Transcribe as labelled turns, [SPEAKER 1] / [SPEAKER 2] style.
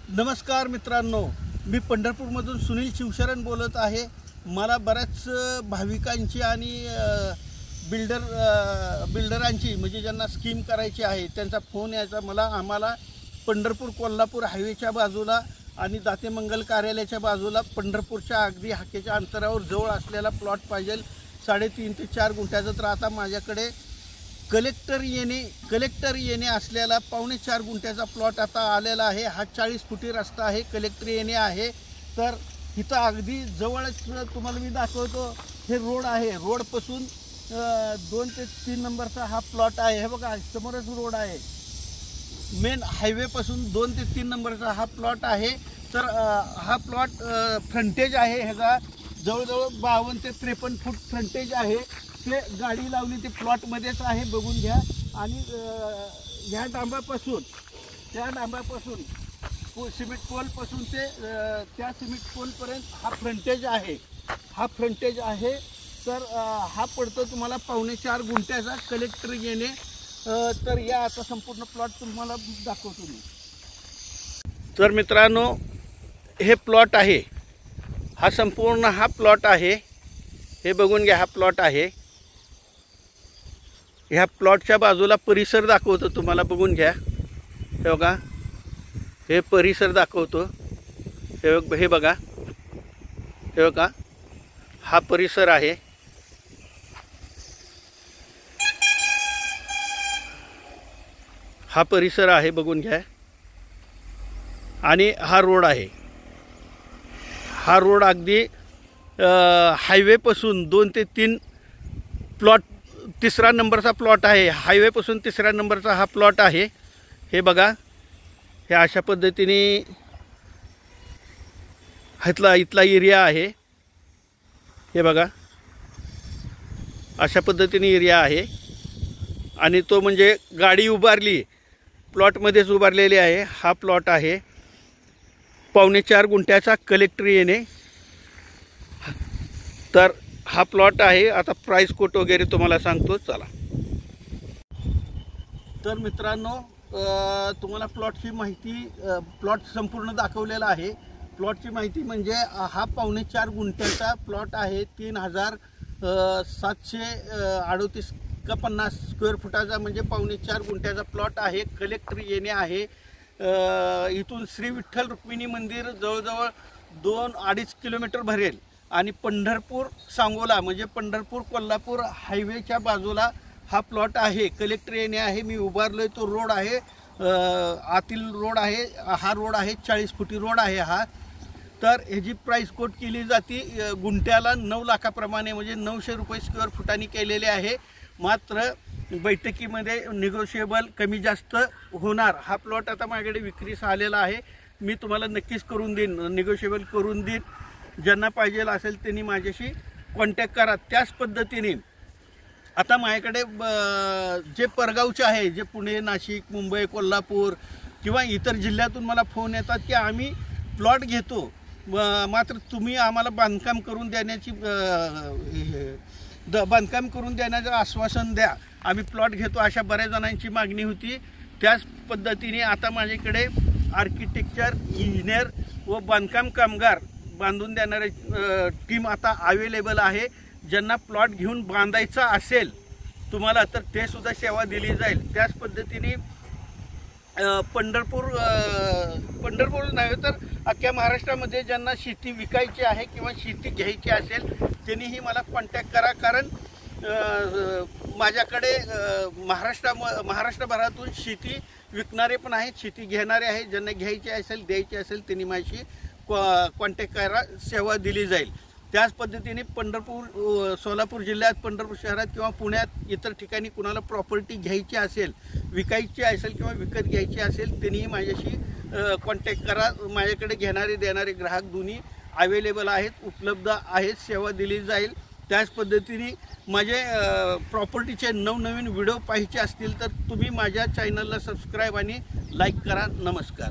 [SPEAKER 1] नमस्कार मित्रांनो, मी पंढरपूरमधून सुनील शिवशरण बोलत आहे। मला बऱ्याच भाविकांची आणि बिल्डरांची म्हणजे ज्यांना स्कीम करायची आहे त्यांचा फोन यायचा। आम्हाला पंढरपूर कोल्हापूर हायवेच्या बाजूला आणि दातेमंगल कार्यालयाच्या बाजूला पंढरपूरच्या अगदी हाकेच्या अंतरावर जवळ असलेला प्लॉट पाहिजे 3.5 ते 4 गुंठ्याचा। तर आता माझ्याकडे कलेक्टर येणे असलेला 4.5 गुंठ्याचा प्लॉट आता आलेला आहे। हा 40 फुटी रस्ता आहे, कलेक्टर येणे आहे। तर इथं अगदी जवळच तुम्हाला मी दाखवतो, हे रोड आहे। रोडपासून 2 ते 3 नंबरचा हा प्लॉट आहे। हे बघा समोरच रोड आहे, मेन हायवेपासून 2 ते 3 नंबरचा हा प्लॉट आहे। तर हा प्लॉट फ्रंटेज आहे, ह्याचा जवळजवळ 52 ते 53 फूट फ्रंटेज आहे। ते गाडी लावली ते प्लॉटमध्येच आहे, बघून घ्या। आणि ह्या डांबापासून सिमेंट पोलपासून ते त्या सिमेंट पोलपर्यंत हा फ्रंटेज आहे। तर हा पडतो तुम्हाला 4.5 गुंठ्याचा कलेक्टर येणे। तर या आता संपूर्ण प्लॉट तुम्हाला दाखवतो मी। तर मित्रांनो, हे प्लॉट आहे, हा संपूर्ण हा प्लॉट आहे। हे बघून घ्या, हा प्लॉट आहे। ह्या प्लॉटच्या बाजूला परिसर दाखवतो तुम्हाला, बघून घ्या। हे बघा, हे परिसर दाखवतो। हे बघा, हा परिसर आहे। हा परिसर आहे, बघून घ्या। आणि हा रोड आहे। हा रोड अगदी हायवेपासून 2 ते 3 प्लॉट, 3रा नंबरचा प्लॉट आहे। हायवेपासून 3ऱ्या नंबरचा हा प्लॉट आहे। हे बघा, हे अशा पद्धतीने इथला एरिया आहे। हे बघा, अशा पद्धतीने एरिया आहे। आणि तो म्हणजे गाडी उभारली प्लॉटमध्येच उभारलेली आहे। हा प्लॉट आहे 4.5 गुंठ्याचा कलेक्टर येणे। तर हा प्लॉट आहे। आता प्राइस कोट वगैरे तुम्हाला सांगतो, चला। तर मित्रांनो, तुम्हाला प्लॉटची माहिती, प्लॉट संपूर्ण दाखवलेला आहे। प्लॉटची माहिती म्हणजे हा 4.5 गुंठ्याचा प्लॉट आहे। 3738 का 50 स्क्वेअर फुटाचा म्हणजे 4.5 गुंठ्याचा प्लॉट आहे। कलेक्टर येणे आहे। इथून श्री विठ्ठल रुक्मिणी मंदिर जवळजवळ 2-2.5 किलोमीटर भरेल। आणि पंढरपूर सांगोला म्हणजे पंढरपूर कोल्हापूर हायवेच्या बाजूला हा प्लॉट आहे। कलेक्टर येणे आहे, मी उभारलोय तो रोड आहे, आतील रोड आहे। हा रोड आहे 40 फुटी रोड आहे हा। तर ह्याची प्राइस कोट केली जाते गुंठ्याला 9 लाखाप्रमाणे, म्हणजे 900 रुपये स्क्वेअर फुटाने केलेले आहे। मात्र बैठकीमध्ये निगोशिएबल कमी जास्त होणार। हा प्लॉट आता माझ्याकडे विक्रीस आलेला आहे, मी तुम्हाला नक्कीच करून देईन, निगोशिएबल करून देईन। ज्यांना पाहिजे असेल त्यांनी माझ्याशी कॉन्टॅक्ट करा। त्याच पद्धतीने आता माझ्याकडे जे परगावचे आहे, जे पुणे, नाशिक, मुंबई, कोल्हापूर किंवा इतर जिल्ह्यातून मला फोन येतात की आम्ही प्लॉट घेतो, मात्र तुम्ही आम्हाला बांधकाम करून देण्याचं आश्वासन द्या, आम्ही प्लॉट घेतो, अशा बऱ्याच जणांची मागणी होती। त्याच पद्धतीने आता माझ्याकडे आर्किटेक्चर, इंजिनियर व बांधकाम कामगार बांधून देणारे टीम आता अवेलेबल आहे। ज्यांना प्लॉट घेऊन बांधायचा असेल तुम्हाला, तर ते सुद्धा सेवा दिली जाईल। त्याच पद्धतीने पंढरपूर नव्हे तर अख्ख्या महाराष्ट्रामध्ये ज्यांना शेती विकायची आहे किंवा शेती घ्यायची असेल त्यांनीही मला कॉन्टॅक्ट करा। कारण माझ्याकडे महाराष्ट्रभरातून शेती विकणारे पण आहेत, शेती घेणारे आहेत। ज्यांना घ्यायची असेल, द्यायची असेल त्यांनी माझी कॉन्टॅक्ट करा, सेवा दिली जाईल। त्याच पद्धतीने सोलापूर जिल्ह्यात, पंढरपूर शहरात किंवा पुण्यात इतर ठिकाणी कुणाला प्रॉपर्टी घ्यायची असेल, विकायची असेल किंवा विकत घ्यायची असेल त्यांनीही माझ्याशी कॉन्टॅक्ट करा। माझ्याकडे घेणारे देणारे ग्राहक दोन्ही अवेलेबल आहेत, उपलब्ध आहेत, सेवा दिली जाईल। त्याच पद्धतीने माझे प्रॉपर्टीचे नवनवीन व्हिडिओ पाहायचे असतील तर तुम्ही माझ्या चॅनलला सबस्क्राईब आणि लाईक करा। नमस्कार।